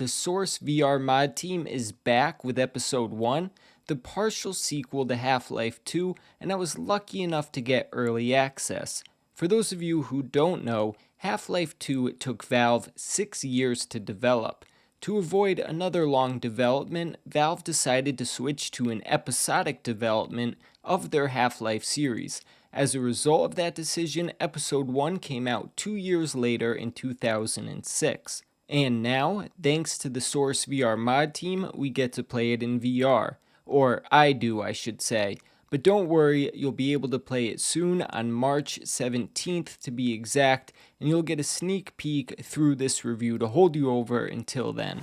the Source VR mod team is back with episode 1, the partial sequel to Half-Life 2, and I was lucky enough to get early access. For those of you who don't know, Half-Life 2 took Valve 6 years to develop. To avoid another long development, Valve decided to switch to an episodic development of their Half-Life series. As a result of that decision, episode 1 came out 2 years later in 2006. And now, thanks to the Source VR mod team, we get to play it in VR. Or I do, I should say. But don't worry, you'll be able to play it soon on March 17th to be exact, and you'll get a sneak peek through this review to hold you over until then.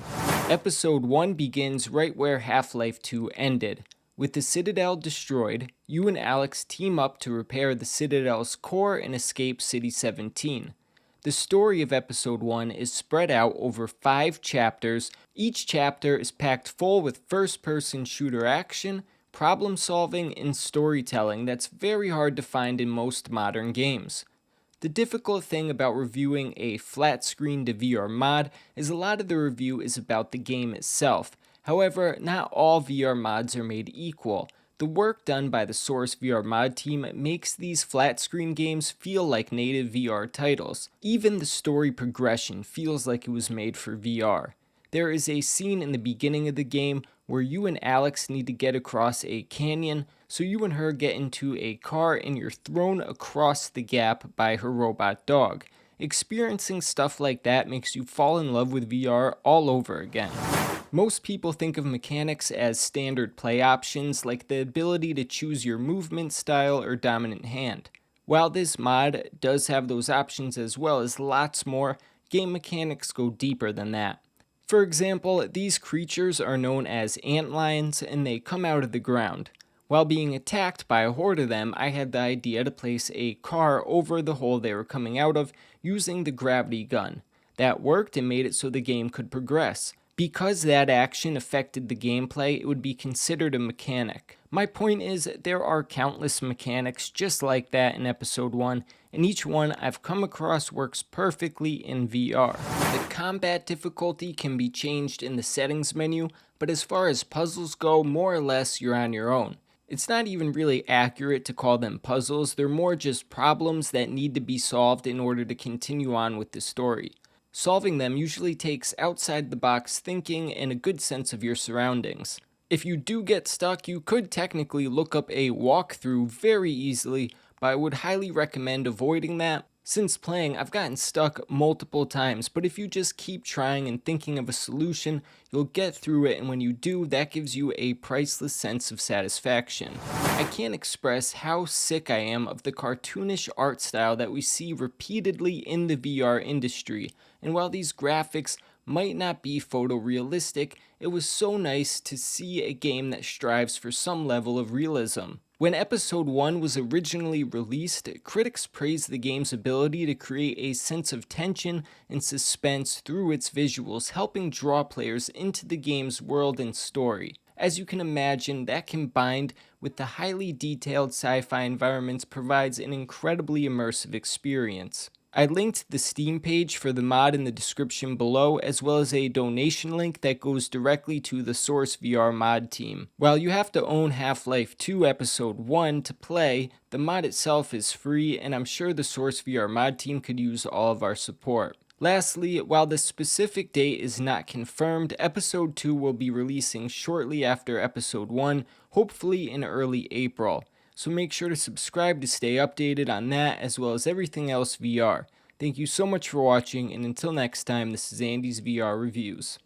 Episode 1 begins right where Half-Life 2 ended. With the Citadel destroyed, you and Alex team up to repair the Citadel's core and escape City 17. The story of Episode 1 is spread out over 5 chapters. Each chapter is packed full with first-person shooter action, problem solving, and storytelling that's very hard to find in most modern games. The difficult thing about reviewing a flat screen to VR mod is a lot of the review is about the game itself. However, not all VR mods are made equal. The work done by the Source VR mod team makes these flat screen games feel like native VR titles. Even the story progression feels like it was made for VR. There is a scene in the beginning of the game where you and Alex need to get across a canyon, so you and her get into a car and you're thrown across the gap by her robot dog. Experiencing stuff like that makes you fall in love with VR all over again. Most people think of mechanics as standard play options, like the ability to choose your movement style or dominant hand. While this mod does have those options as well as lots more, game mechanics go deeper than that. For example, these creatures are known as antlions and they come out of the ground. While being attacked by a horde of them, I had the idea to place a car over the hole they were coming out of using the gravity gun. That worked and made it so the game could progress. Because that action affected the gameplay, it would be considered a mechanic. My point is, there are countless mechanics just like that in episode 1, and each one I've come across works perfectly in VR. The combat difficulty can be changed in the settings menu, but as far as puzzles go, more or less you're on your own. It's not even really accurate to call them puzzles, they're more just problems that need to be solved in order to continue on with the story. Solving them usually takes outside-the-box thinking and a good sense of your surroundings. If you do get stuck, you could technically look up a walkthrough very easily, but I would highly recommend avoiding that. Since playing, I've gotten stuck multiple times, but if you just keep trying and thinking of a solution, you'll get through it, and when you do, that gives you a priceless sense of satisfaction. I can't express how sick I am of the cartoonish art style that we see repeatedly in the VR industry, and while these graphics might not be photorealistic, it was so nice to see a game that strives for some level of realism. When episode 1 was originally released, critics praised the game's ability to create a sense of tension and suspense through its visuals, helping draw players into the game's world and story. As you can imagine, that combined with the highly detailed sci-fi environments provides an incredibly immersive experience. I linked the Steam page for the mod in the description below, as well as a donation link that goes directly to the Source VR mod team. While you have to own Half-Life 2 Episode 1 to play, the mod itself is free, and I'm sure the Source VR mod team could use all of our support. Lastly, while the specific date is not confirmed, Episode 2 will be releasing shortly after Episode 1, hopefully in early April. So make sure to subscribe to stay updated on that as well as everything else VR. Thank you so much for watching, and until next time, this is Andy's VR Reviews.